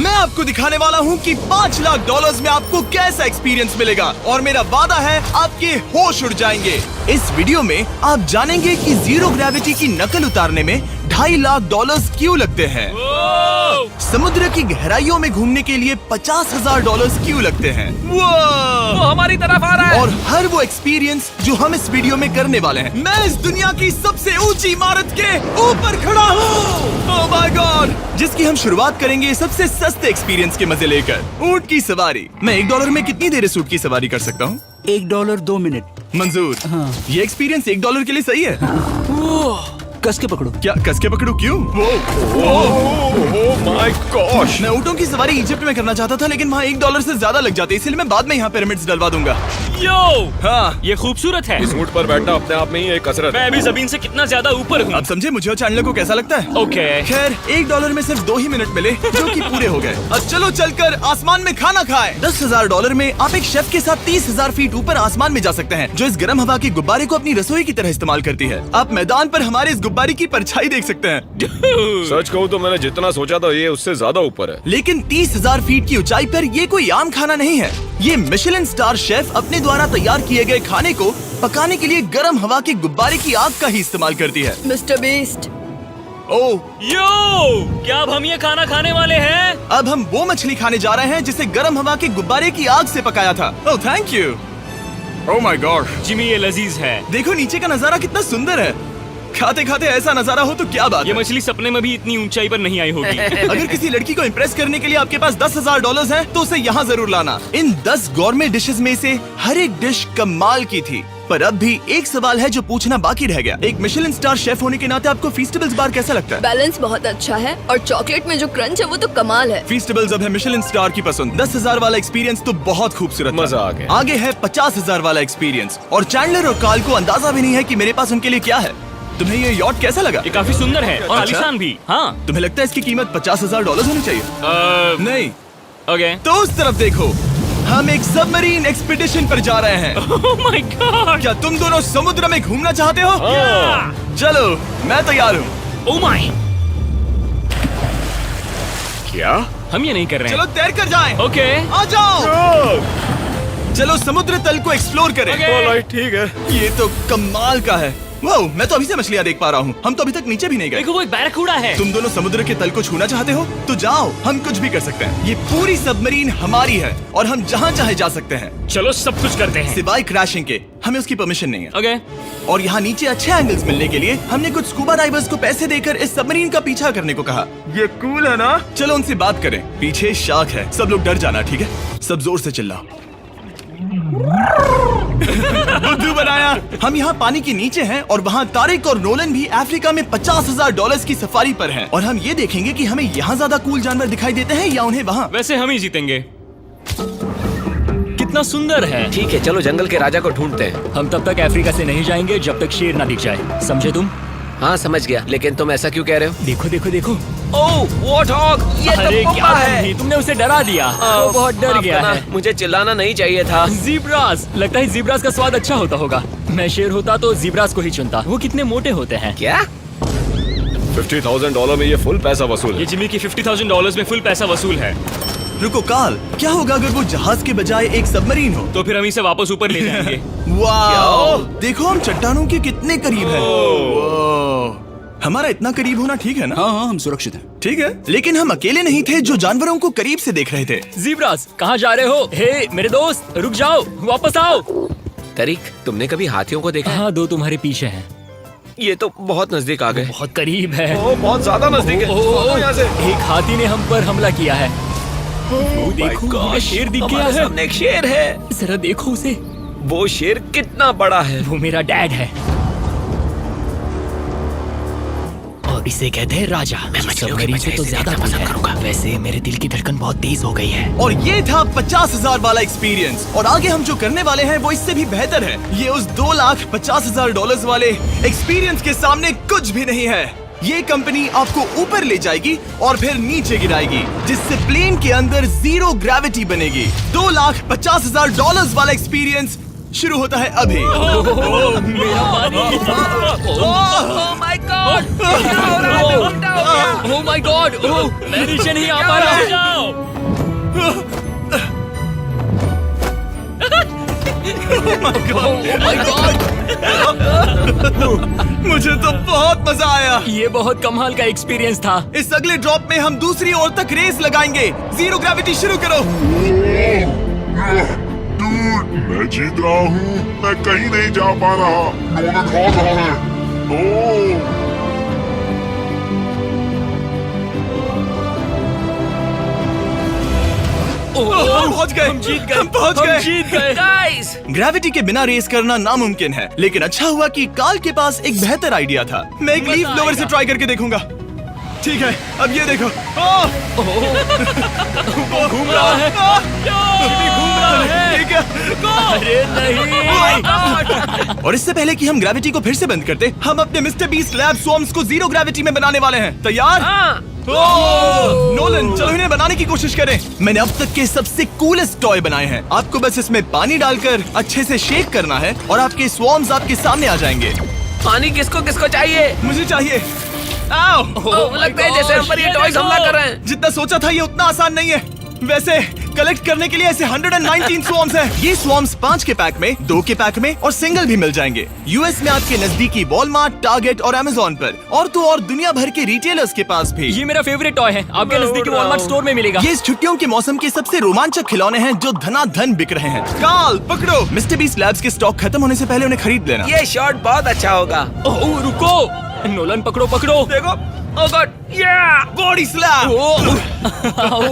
मैं आपको दिखाने वाला हूँ कि 5 लाख डॉलर्स में आपको कैसा एक्सपीरियंस मिलेगा और मेरा वादा है आपके होश उड़ जाएंगे। इस वीडियो में आप जानेंगे कि जीरो ग्रेविटी की नकल उतारने में 2.5 लाख डॉलर्स क्यों लगते हैं, समुद्र की गहराइयों में घूमने के लिए 50,000 डॉलर्स क्यों लगते हैं, वो हमारी तरफ आ रहा है। और हर वो एक्सपीरियंस जो हम इस वीडियो में करने वाले हैं। मैं इस दुनिया की सबसे ऊंची इमारत के ऊपर खड़ा हूँ, ओह माय गॉड, जिसकी हम शुरुआत करेंगे सबसे सस्ते एक्सपीरियंस के मजे लेकर, ऊंट की सवारी। मैं $1 में कितनी देर इस ऊंट की सवारी कर सकता हूँ? $1 2 मिनट। मंजूर। हाँ। ये एक्सपीरियंस $1 के लिए सही है। कस के पकड़ो। क्या कस के पकड़ू? क्यों? Oh my gosh. मैं ऊँटों की सवारी इजिप्ट में करना चाहता था, लेकिन वहाँ $1 से ज्यादा लग जाते, इसलिए मैं बाद में यहाँ पिरामिड्स डलवा दूंगा। यो, हाँ, ये खूबसूरत है। इस ऊंट पर बैठना अपने आप में ही एक कसरत मैं है। अभी जमीन से कितना ज्यादा ऊपर हूँ। अब समझे मुझे और चैंडलर को कैसा लगता है? ओके। खैर, $1 में सिर्फ 2 ही मिनट मिले, जो कि पूरे हो गए। अब चलो चलकर आसमान में खाना खाएं। $10,000 में आप एक शेफ के साथ 30,000 फीट ऊपर आसमान में जा सकते हैं, जो इस गर्म हवा के गुब्बारे को अपनी रसोई की तरह इस्तेमाल करती है। आप मैदान पर हमारे इस गुब्बारे की परछाई देख सकते हैं, सच कहूँ तो मैंने जितना सोचा था ये उससे ज्यादा ऊपर है। लेकिन 30,000 फीट की ऊंचाई पर ये कोई आम खाना नहीं है। ये मिशेलिन स्टार शेफ अपने द्वारा तैयार किए गए खाने को पकाने के लिए गर्म हवा के गुब्बारे की आग का ही इस्तेमाल करती है। मिस्टर बीस्ट, ओह, यो, क्या अब हम ये खाना खाने वाले हैं? अब हम वो मछली खाने जा रहे हैं जिसे गर्म हवा के गुब्बारे की आग से पकाया था। Oh thank you. Oh my God, Jimmy, ये लजीज है। देखो नीचे का नजारा कितना सुंदर है। खाते खाते ऐसा नजारा हो तो क्या बात ये है। मछली सपने में भी इतनी ऊंचाई पर नहीं आई होगी। अगर किसी लड़की को इम्प्रेस करने के लिए आपके पास $10,000 है तो उसे यहाँ जरूर लाना। इन 10 गॉर्मे डिशेस में से हर एक डिश कमाल की थी, पर अब भी एक सवाल है जो पूछना बाकी रह गया। एक मिशेलिन स्टार शेफ होने के नाते आपको फीस्टेबल्स बार कैसा लगता है? बैलेंस बहुत अच्छा है और चॉकलेट में जो क्रंच है वो तो कमाल है। फीस्टेबल्स अब है मिशेलिन स्टार की पसंद। 10,000 वाला एक्सपीरियंस तो बहुत खूबसूरत था। मजा आ गया। आगे है 50,000 वाला एक्सपीरियंस, और चैंडलर और कार्ल को अंदाजा भी नहीं है कि मेरे पास उनके लिए क्या है। तुम्हें ये यॉट कैसा लगा? ये काफी सुंदर है और अच्छा? आलीशान भी। हाँ। तुम्हें लगता है इसकी कीमत $50,000 होनी चाहिए? नहीं। ओके। तो उस तरफ देखो, हम एक सबमरीन एक्सपीडिशन पर जा रहे हैं। Oh my God. क्या तुम दोनों समुद्र में घूमना चाहते हो? चलो, मैं तैयार हूँ। Oh my. क्या? हम ये नहीं कर रहे चलो हैं। तैर कर जाएं। ओके। आ जाओ, चलो समुद्र तल को एक्सप्लोर करें। ओके। ऑलराइट, ठीक है। ये तो कमाल का है। वाह, मैं तो अभी से मछलियाँ देख पा रहा हूँ। हम तो अभी तक नीचे भी नहीं गए। देखो, वो एक बैरकूडा है। तुम दोनों समुद्र के तल को छूना चाहते हो तो जाओ, हम कुछ भी कर सकते हैं। ये पूरी सबमरीन हमारी है और हम जहाँ चाहे जा सकते हैं, चलो सब कुछ करते हैं। सिवाय क्रैशिंग के। हमें उसकी परमिशन नहीं है। ओके। और यहाँ नीचे अच्छे एंगल्स मिलने के लिए हमने कुछ स्कूबा डाइवर्स को पैसे देकर इस सबमरीन का पीछा करने को कहा। ये कूल है ना? चलो उनसे बात करें। पीछे शार्क है, सब लोग डर जाना, ठीक है? सब जोर से चिल्लाओ। बुद्धू बनाया। हम यहाँ पानी के नीचे हैं और वहाँ तारिक और नोलन भी अफ्रीका में $50,000 की सफारी पर हैं। और हम ये देखेंगे कि हमें यहाँ ज्यादा कूल जानवर दिखाई देते हैं या उन्हें वहाँ। वैसे हम ही जीतेंगे। कितना सुंदर है। ठीक है, चलो जंगल के राजा को ढूंढते हैं। हम तब तक अफ्रीका से नहीं जाएंगे जब तक शेर ना दिख जाए, समझे तुम? हाँ समझ गया, लेकिन तुम ऐसा क्यों कह रहे हो? देखो देखो देखो। ओह वॉर्थॉग, ये अरे तो क्या पप्पा है। तुमने उसे डरा दिया। वो बहुत डर माफ गया करना, है। मुझे चिल्लाना नहीं चाहिए था। जीब्रास, लगता है जीब्रास का स्वाद अच्छा होता होगा। मैं शेर होता तो जीब्रास को ही चुनता। वो कितने मोटे होते हैं। क्या? $50,000 में ये फुल पैसा वसूल ये है। जिमी की $50,000 में फुल पैसा वसूल है। रुको कार्ल, क्या होगा अगर वो जहाज के बजाय एक सबमरीन हो? तो फिर हम इसे वापस ऊपर ले जाएंगे। वाह, देखो हम चट्टानों के कितने करीब हैं। वाह, हमारा इतना करीब होना ठीक है ना? हाँ हाँ, हम सुरक्षित हैं। ठीक है, लेकिन हम अकेले नहीं थे जो जानवरों को करीब से देख रहे थे। जीब्रास, कहाँ जा रहे हो? हे मेरे दोस्त, रुक जाओ, वापस आओ। तरीक, तुमने कभी हाथियों को देखा है? हाँ, 2 तुम्हारे पीछे हैं। ये तो बहुत नजदीक आ गए। बहुत करीब है। ओह, बहुत ज्यादा नजदीक है। ओह, यहाँ से। एक हाथी ने हम पर हमला किया है। वो देखो, हमें शेर दिख गया हमारे है। सामने एक शेर है। जरा देखो उसे। वो शेर कितना बड़ा है। वो मेरा डैड है और इसे कहते हैं राजा। मैं मछलियों के सबमरीन बजाय से तो इसे ज्यादा देखना पसंद है। करूंगा। वैसे मेरे दिल की धड़कन बहुत तेज हो गई है। और ये था 50,000 वाला एक्सपीरियंस, और आगे हम जो करने वाले हैं वो इससे भी बेहतर है। ये उस $2,50,000 वाले एक्सपीरियंस के सामने कुछ भी नहीं है। ये कंपनी आपको ऊपर ले जाएगी और फिर नीचे गिराएगी, जिससे प्लेन के अंदर जीरो ग्रेविटी बनेगी। $2,50,000 वाला एक्सपीरियंस शुरू होता है अभी। मेरा पानी। ओह माय गॉड, क्या हो रहा है? उल्टा हो गया। ओह माय गॉड, मैं नीचे नहीं आ पा रहा हूँ। जाओ। ओह माय गॉड, मुझे तो बहुत मजा आया। ये बहुत कमाल का एक्सपीरियंस था। इस अगले ड्रॉप में हम दूसरी ओर तक रेस लगाएंगे। जीरो ग्रेविटी शुरू करो। डूड, मैं जीत रहा हूँ। मैं कहीं नहीं जा पा रहा। नोलन भाग रहा है। ओह, हम पहुंच गए। हम जीत गए। हम पहुंच हम गए। जीत गए। गाइस, ग्रेविटी के बिना रेस करना नामुमकिन है, लेकिन अच्छा हुआ कि कार्ल के पास एक बेहतर आइडिया था। मैं एक लीफ ब्लोअर से ट्राई करके देखूंगा। ठीक है, अब ये देखो। घूम रहा है। भी घूम रहा है। ठीक है। अरे नहीं। और इससे पहले कि हम ग्रेविटी को फिर से बंद करते, हम अपने मिस्टर बीस्ट लैब स्वॉर्म्स को जीरो ग्रेविटी में बनाने वाले हैं। तैयार? नोलन, चलो इन्हें बनाने की कोशिश करें। मैंने अब तक के सबसे कूलेस्ट टॉय बनाए हैं। आपको बस इसमें पानी डालकर अच्छे से शेक करना है और आपके स्वॉर्म्स आपके सामने आ जाएंगे। पानी किसको किसको चाहिए? मुझे चाहिए। आओ। लगता है जैसे हम पर ये टॉयज हमला कर रहे हैं। जितना सोचा था ये उतना आसान नहीं है। वैसे कलेक्ट करने के लिए ऐसे 119 स्वॉर्म्स हैं। ये स्वॉर्म्स 5 के पैक में, 2 के पैक में और सिंगल भी मिल जाएंगे। यूएस में आपके नजदीकी वॉलमार्ट, टारगेट और अमेज़न पर, और तो और दुनिया भर के रिटेलर्स के पास भी। ये मेरा फेवरेट टॉय है। आपके नजदीकी वॉलमार्ट स्टोर में मिलेगा। ये इस छुट्टियों के मौसम के सबसे रोमांचक खिलौने हैं जो धनाधन बिक रहे हैं। कार्ल, पकड़ो। मिस्टर बीस्ट लैब्स के स्टॉक खत्म होने से पहले उन्हें खरीद लेना। ये शॉट बहुत अच्छा होगा। ओह रुको, नोलन पकड़ो पकड़ो। देखो, ओह गॉड, या बॉडी स्लैम। ओह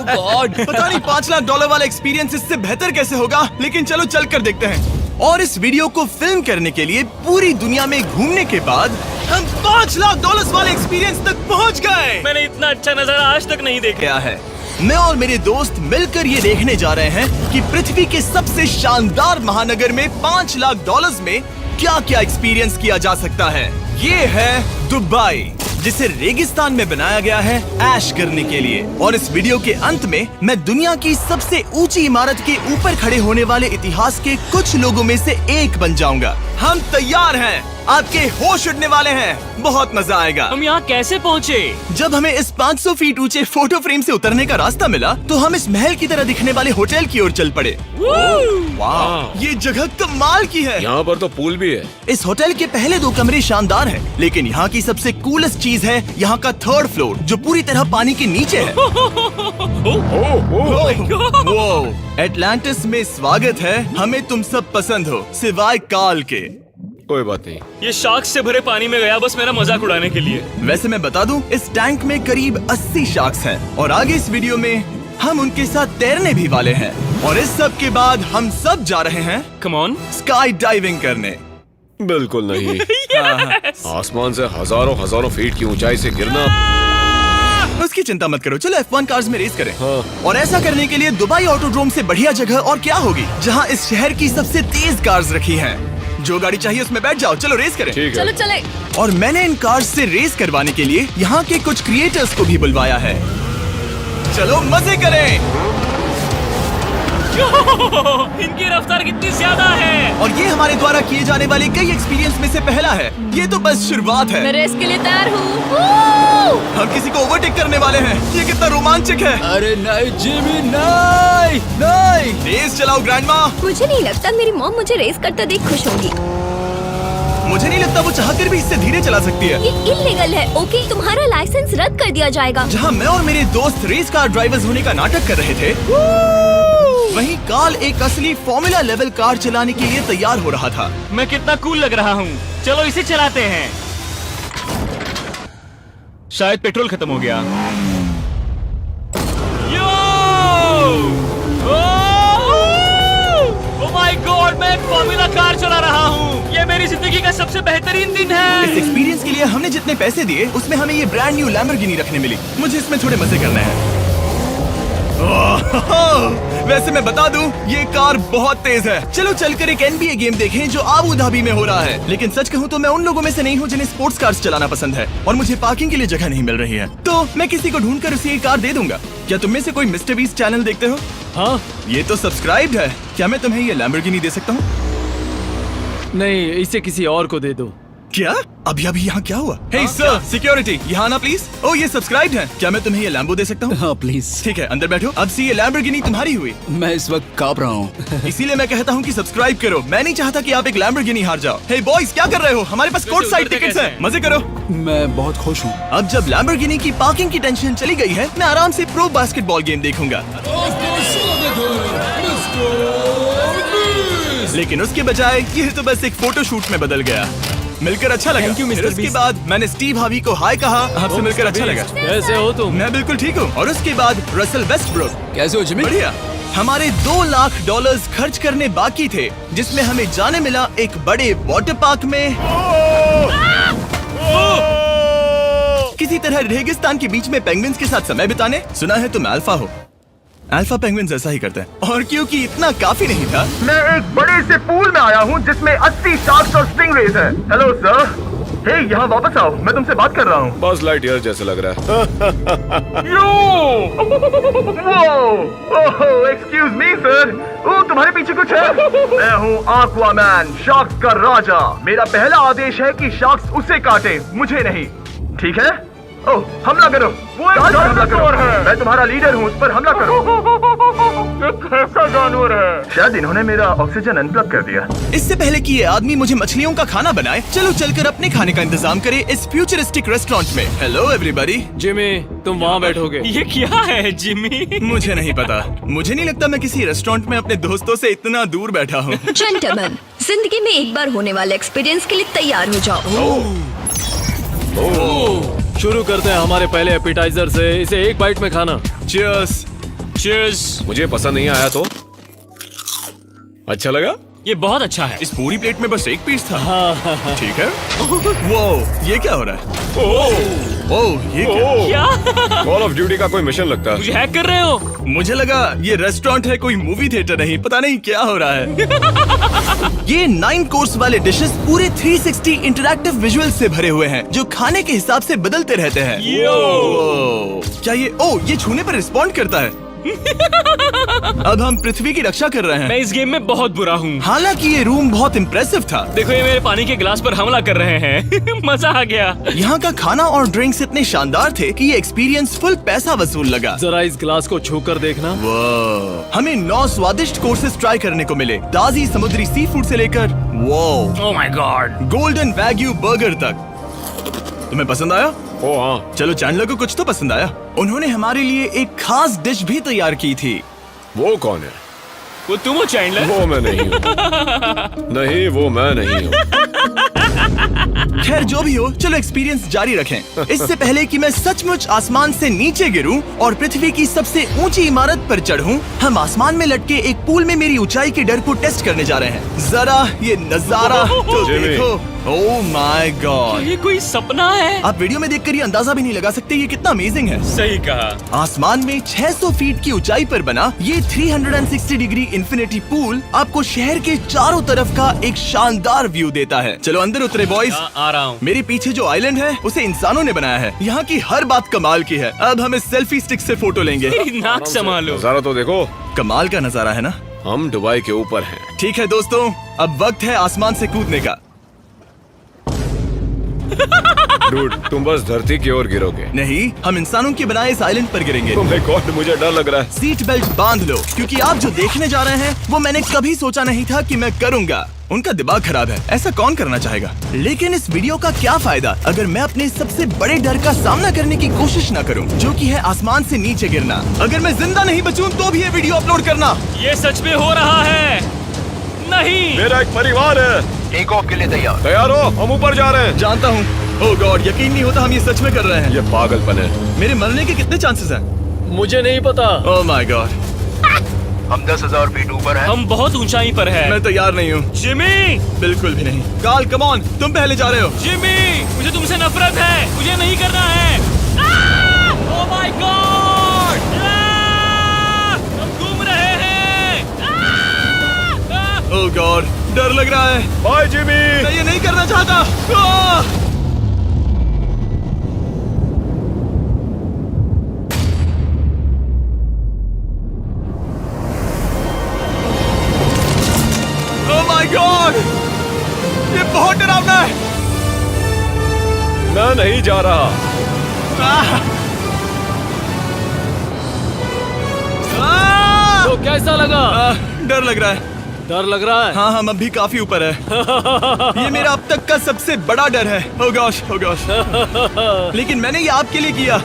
गॉड। पता नहीं $5 लाख वाला एक्सपीरियंस इससे बेहतर कैसे होगा, लेकिन चलो चल कर देखते हैं। और इस वीडियो को फिल्म करने के लिए पूरी दुनिया में घूमने के बाद हम $5 लाख वाले एक्सपीरियंस तक पहुंच गए। मैंने इतना अच्छा नजारा आज तक नहीं देखा। क्या है, मैं और मेरे दोस्त मिलकर ये देखने जा रहे हैं कि पृथ्वी के सबसे शानदार महानगर में $5 लाख में क्या क्या एक्सपीरियंस किया जा सकता है। ये है दुबई, जिसे रेगिस्तान में बनाया गया है ऐश करने के लिए। और इस वीडियो के अंत में मैं दुनिया की सबसे ऊंची इमारत के ऊपर खड़े होने वाले इतिहास के कुछ लोगों में से एक बन जाऊंगा। हम तैयार हैं, आपके होश उड़ने वाले हैं, बहुत मजा आएगा। हम यहाँ कैसे पहुँचे? जब हमें इस 500 फीट ऊंचे फोटो फ्रेम से उतरने का रास्ता मिला तो हम इस महल की तरह दिखने वाले होटल की ओर चल पड़े। वाह, ये जगह कमाल की है। यहाँ पर तो पूल भी है। इस होटल के पहले 2 कमरे शानदार हैं, लेकिन यहाँ की सबसे कूलेस्ट चीज है यहाँ का 3rd फ्लोर, जो पूरी तरह पानी के नीचे है। वो एटलांटिस में स्वागत है। हमें तुम सब पसंद हो सिवाय कार्ल के। कोई बात नहीं। ये शार्क से भरे पानी में गया बस मेरा मजाक उड़ाने के लिए। वैसे मैं बता दूं, इस टैंक में करीब 80 शार्क्स हैं और आगे इस वीडियो में हम उनके साथ तैरने भी वाले हैं। और इस सब के बाद हम सब जा रहे हैं कम ऑन। स्काई डाइविंग करने। बिल्कुल नहीं। आसमान से हजारों फीट की ऊंचाई से गिरना। उसकी चिंता मत करो, चलो F1 कार्स में रेस करें। हाँ। और ऐसा करने के लिए दुबई ऑटोड्रोम से बढ़िया जगह और क्या होगी, जहां इस शहर की सबसे तेज कार्स रखी हैं। जो गाड़ी चाहिए उसमें बैठ जाओ, चलो रेस करें। ठीक चलो है। चले। और मैंने इन कार्स से रेस करवाने के लिए यहाँ के कुछ क्रिएटर्स को भी बुलवाया है। चलो मजे करें। इनकी रफ्तार कितनी ज्यादा है। और ये हमारे द्वारा किए जाने वाले कई एक्सपीरियंस में से पहला है। ये तो बस शुरुआत है। मैं रेस के लिए तैयार हूँ। हम किसी को ओवरटेक करने वाले हैं। ये कितना रोमांचक है। अरे नहीं जिमी, नहीं नहीं। रेस चलाओ ग्रैंडमा। मुझे नहीं लगता मेरी मॉम मुझे रेस करते देख खुश होंगी। मुझे नहीं लगता वो चाहकर भी इससे धीरे चला सकती है। ये इल्लीगल है। ओके, तुम्हारा लाइसेंस रद्द कर दिया जाएगा। जहाँ मैं और मेरे दोस्त रेस कार ड्राइवर्स होने का नाटक कर रहे थे, वहीं कार्ल एक असली फॉर्मूला लेवल कार चलाने के लिए तैयार हो रहा था। मैं कितना कूल लग रहा हूँ। चलो इसे चलाते हैं। शायद पेट्रोल खत्म हो गया। ओह माय गॉड, मैं एक फॉर्मूला कार चला रहा हूँ। ये मेरी जिंदगी का सबसे बेहतरीन दिन इस है। एक्सपीरियंस के लिए हमने जितने पैसे दिए उसमें हमें ये ब्रांड न्यू लैम्बोर्गिनी रखने मिली। मुझे इसमें थोड़े मजे करने हैं। वैसे मैं बता दूं, ये कार बहुत तेज है। चलो चलकर एक NBA गेम देखें जो आबू धाबी में हो रहा है। लेकिन सच कहूं तो मैं उन लोगों में से नहीं हूं जिन्हें स्पोर्ट्स कार्स चलाना पसंद है और मुझे पार्किंग के लिए जगह नहीं मिल रही है, तो मैं किसी को ढूंढकर उसे ये कार दे दूंगा। क्या तुम में से कोई मिस्टर बीस्ट चैनल देखते हो? हाँ, ये तो सब्सक्राइब्ड है। क्या मैं तुम्हें ये लैम्बोर्गिनी दे सकता हूँ? नहीं, इसे किसी और को दे दो। क्या? अभी अभी यहाँ क्या हुआ? हे सर, सिक्योरिटी, यहाँ ना प्लीज। ओ, ये सब्सक्राइब्ड है। क्या मैं तुम्हें ये लैम्बो दे सकता हूँ? हाँ प्लीज। ठीक है, अंदर बैठो। अब से ये लैम्बोर्गिनी तुम्हारी हुई। मैं इस वक्त कांप रहा हूँ। इसीलिए मैं कहता हूँ कि सब्सक्राइब करो। मैं नहीं चाहता कि आप एक लैम्बोर्गिनी हार जाओ। हे बॉयज, क्या कर रहे हो? हमारे पास कोर्ट साइड टिकट्स हैं। मजे करो। मैं बहुत खुश हूँ। अब जब लैम्बोर्गिनी की पार्किंग की टेंशन चली गई है, मैं आराम से प्रो बास्केटबॉल गेम देखूंगा। लेकिन उसके बजाय ये तो बस एक फोटो शूट में बदल गया। मिलकर अच्छा लगा। Thank you, Mr. फिर उसके Beast। बाद मैंने स्टीव हार्वी को हाय कहा। आपसे मिलकर अच्छा लगा। कैसे हो तुम? मैं बिल्कुल ठीक हूँ। और उसके बाद रसल वेस्टब्रुक। कैसे हो जिमी? बढ़िया। हमारे $2 लाख खर्च करने बाकी थे, जिसमें हमें जाने मिला एक बड़े वाटर पार्क में किसी तरह रेगिस्तान के बीच में पेंगुइन्स के साथ समय बिताने। सुना है तुम अल्फा हो। अल्फा पेंगुइन्स ऐसा ही करते हैं। और क्योंकि इतना काफी नहीं था, मैं एक बड़े से पूल में आया हूँ जिसमें 80 शार्क्स और स्टिंगरेज हैं। हेलो सर, हे यहाँ वापस आओ, मैं तुमसे बात कर रहा हूँ। बस लाइट ईयर जैसे लग रहा है। एक्सक्यूज मी सर, ओ तुम्हारे पीछे कुछ है? मैं हूँ आक्वामैन, शार्क्स का राजा। मेरा पहला आदेश है कि शार्क्स उसे काटे, मुझे नहीं। ठीक है? ओह, हमला करो। वो एक जानवर है। मैं तुम्हारा लीडर हूँ, उस पर हमला करो। कैसा जानवर है? शायद इन्होंने मेरा ऑक्सीजन अनप्लग कर दिया। इससे पहले कि ये आदमी मुझे मछलियों का खाना बनाए, चलो चलकर अपने खाने का इंतजाम करें इस फ्यूचरिस्टिक रेस्टोरेंट में। Hello everybody. जिमी, तुम वहाँ बैठोगे। ये क्या है जिमी? मुझे नहीं पता। मुझे नहीं लगता मैं किसी रेस्टोरेंट में अपने दोस्तों से इतना दूर बैठा हूँ। जेंटलमैन, जिंदगी में एक बार होने वाले एक्सपीरियंस के लिए तैयार हो जाओ। शुरू करते हैं हमारे पहले एपिटाइजर से। इसे एक बाइट में खाना। चीयर्स। चीयर्स। मुझे पसंद नहीं आया तो अच्छा लगा। ये बहुत अच्छा है। इस पूरी प्लेट में बस एक पीस था। ठीक है। वो ये क्या हो रहा है? ओह, ये क्या? क्या? कॉल ऑफ ड्यूटी का कोई मिशन लगता है। मुझे हैक कर रहे हो? मुझे लगा ये रेस्टोरेंट है, कोई मूवी थिएटर नहीं। पता नहीं क्या हो रहा है। ये 9 कोर्स वाले डिशेस पूरे 360 इंटरैक्टिव विजुअल से भरे हुए हैं, जो खाने के हिसाब से बदलते रहते हैं। क्या ये छूने पर रिस्पॉन्ड करता है? अब हम पृथ्वी की रक्षा कर रहे हैं। मैं इस गेम में बहुत बुरा हूँ। हालांकि ये रूम बहुत इम्प्रेसिव था। देखो, ये मेरे पानी के गिलास पर हमला कर रहे हैं। मजा आ गया। यहाँ का खाना और ड्रिंक्स इतने शानदार थे कि ये एक्सपीरियंस फुल पैसा वसूल लगा। जरा इस ग्लास को छूकर देखना। हमें 9 स्वादिष्ट कोर्सेस ट्राई करने को मिले, ताजी समुद्री सी फूड से लेकर oh my God, golden wagyu burger तक। तुम्हें पसंद आया? ओ हाँ। चलो, चैंडलर को कुछ तो पसंद आया। उन्होंने हमारे लिए एक खास डिश भी तैयार की थी। वो कौन है? वो तुम हो चैंडलर? वो मैं नहीं हूँ। नहीं, वो मैं नहीं हूँ। खैर जो भी हो, चलो एक्सपीरियंस जारी रखें। इससे पहले कि मैं सचमुच आसमान से नीचे गिरूं और पृथ्वी की सबसे ऊंची इमारत पर चढ़ूं, हम आसमान में लटके एक पूल में मेरी ऊंचाई के डर को टेस्ट करने जा रहे हैं। जरा ये नजारा तो जिमी। देखो। ओह माय गॉड, ये कोई सपना है? आप वीडियो में देखकर ये अंदाजा भी नहीं लगा सकते ये कितना अमेजिंग है। सही कहा। आसमान में 600 फीट की ऊंचाई पर बना ये 360 डिग्री इंफिनिटी पूल आपको शहर के चारों तरफ का एक शानदार व्यू देता है। चलो अंदर उतरे बॉयज। आ रहा हूँ। मेरे पीछे जो आइलैंड है उसे इंसानों ने बनाया है। यहाँ की हर बात कमाल की है। अब हम इस सेल्फी स्टिक से फोटो लेंगे। नाक संभालो। नजारा तो देखो। कमाल का नजारा है ना? हम दुबई के ऊपर हैं। ठीक है दोस्तों, अब वक्त है आसमान से कूदने का। डूड, तुम बस धरती की ओर गिरोगे। नहीं, हम इंसानों के बनाए इस आइलैंड पर गिरेंगे। Oh my God, मुझे डर लग रहा है। सीट बेल्ट बांध लो, क्योंकि आप जो देखने जा रहे हैं वो मैंने कभी सोचा नहीं था कि मैं करूंगा। उनका दिमाग खराब है, ऐसा कौन करना चाहेगा? लेकिन इस वीडियो का क्या फायदा अगर मैं अपने सबसे बड़े डर का सामना करने की कोशिश न करूं, जो कि है आसमान से नीचे गिरना। अगर मैं जिंदा नहीं बचूं तो भी ये वीडियो अपलोड करना। ये सच में हो रहा है? नहीं। मेरा एक परिवार है। टेक ऑफ के लिए तैयार। तैयार हो? हम ऊपर जा रहे हैं। जानता हूँ। ओह गॉड, यकीन नहीं होता हम ये सच में कर रहे हैं। ये पागलपन है। मेरे मरने के कितने चांसेस हैं? मुझे नहीं पता। ओह माय गॉड, हम 10,000 फीट ऊपर हैं। हम बहुत ऊंचाई पर हैं। मैं तैयार नहीं हूँ। जिमी, बिल्कुल भी नहीं। कार्ल, कम ऑन, तुम पहले जा रहे हो। जिमी, मुझे तुमसे नफरत है। मुझे नहीं करना है। ओह माय गॉड, हम घूम रहे हैं। ओह गॉड, डर लग रहा है। Bye Jimmy. मैं ये नहीं करना चाहता। ओह माय गॉड, बहुत डरावना है। मैं नहीं जा रहा। आह! आह! तो कैसा लगा? डर लग रहा है। डर लग रहा है? हाँ हम अभी काफी ऊपर है। ये मेरा अब तक का सबसे बड़ा डर है। Oh gosh, oh gosh। लेकिन मैंने ये आपके लिए किया।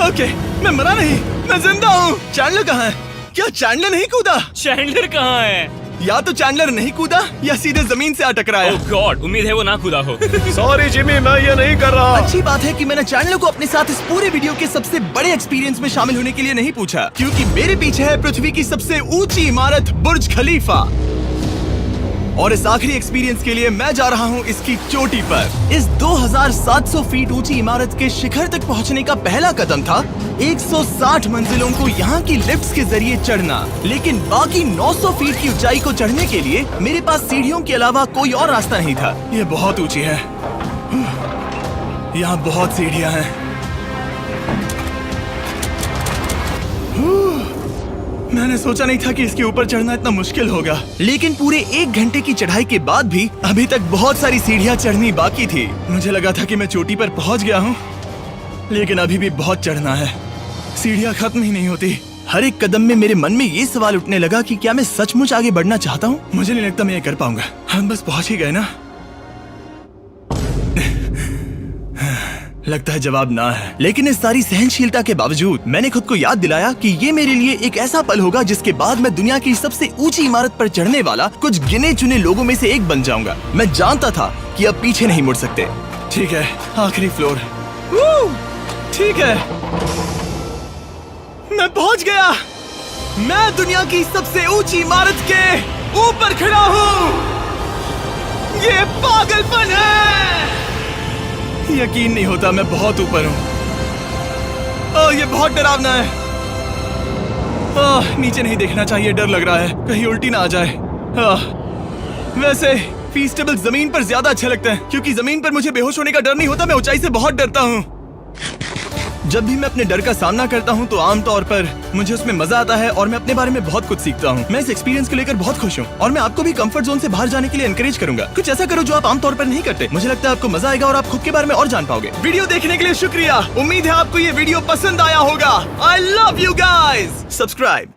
ओके, मैं मरा नहीं, मैं जिंदा हूँ। चैंडलर कहाँ है? क्या चैंडलर नहीं कूदा? चैंडलर कहाँ है? या तो चैंडलर नहीं कूदा या सीधे जमीन से आ टकराया। ओह गॉड, उम्मीद है वो ना खुदा हो। सॉरी जिमी, मैं ये नहीं कर रहा। अच्छी बात है कि मैंने चैंडलर को अपने साथ इस पूरे वीडियो के सबसे बड़े एक्सपीरियंस में शामिल होने के लिए नहीं पूछा, क्योंकि मेरे पीछे है पृथ्वी की सबसे ऊंची इमारत बुर्ज खलीफा। और इस आखिरी एक्सपीरियंस के लिए मैं जा रहा हूँ इसकी चोटी पर। इस 2700 फीट ऊंची इमारत के शिखर तक पहुँचने का पहला कदम था 160 मंजिलों को यहाँ की लिफ्ट्स के जरिए चढ़ना। लेकिन बाकी 900 फीट की ऊंचाई को चढ़ने के लिए मेरे पास सीढ़ियों के अलावा कोई और रास्ता नहीं था। ये बहुत ऊंची है, यहाँ बहुत सीढ़ियाँ हैं। मैंने सोचा नहीं था कि इसके ऊपर चढ़ना इतना मुश्किल होगा, लेकिन पूरे 1 घंटे की चढ़ाई के बाद भी अभी तक बहुत सारी सीढ़ियां चढ़नी बाकी थी। मुझे लगा था कि मैं चोटी पर पहुंच गया हूं, लेकिन अभी भी बहुत चढ़ना है। सीढ़ियां खत्म ही नहीं होती। हर एक कदम में मेरे मन में ये सवाल उठने लगा कि क्या मैं सचमुच आगे बढ़ना चाहता हूँ? मुझे नहीं लगता मैं ये कर पाऊंगा। हम बस पहुंच ही गए ना। लगता है जवाब ना है, लेकिन इस सारी सहनशीलता के बावजूद मैंने खुद को याद दिलाया कि ये मेरे लिए एक ऐसा पल होगा जिसके बाद मैं दुनिया की सबसे ऊंची इमारत पर चढ़ने वाला कुछ गिने चुने लोगों में से एक बन जाऊंगा। मैं जानता था कि अब पीछे नहीं मुड़ सकते। ठीक है, आखिरी फ्लोर। ठीक है, मैं पहुंच गया। मैं दुनिया की सबसे ऊंची इमारत के ऊपर खड़ा हूँ। ये पागलपन है। यकीन नहीं होता, मैं बहुत ऊपर हूँ। ओह, ये बहुत डरावना है। ओह, नीचे नहीं देखना चाहिए, डर लग रहा है कहीं उल्टी ना आ जाए। वैसे फीस्टेबल जमीन पर ज्यादा अच्छा लगता है, क्योंकि जमीन पर मुझे बेहोश होने का डर नहीं होता। मैं ऊंचाई से बहुत डरता हूँ। जब भी मैं अपने डर का सामना करता हूँ तो आमतौर पर मुझे उसमें मजा आता है और मैं अपने बारे में बहुत कुछ सीखता हूँ। मैं इस एक्सपीरियंस को लेकर बहुत खुश हूँ और मैं आपको भी कंफर्ट जोन से बाहर जाने के लिए एनकरेज करूंगा। कुछ ऐसा करो जो आप आमतौर पर नहीं करते। मुझे लगता है आपको मजा आएगा और आप खुद के बारे में और जान पाओगे। वीडियो देखने के लिए शुक्रिया। उम्मीद है आपको ये वीडियो पसंद आया होगा। I love you guys. Subscribe.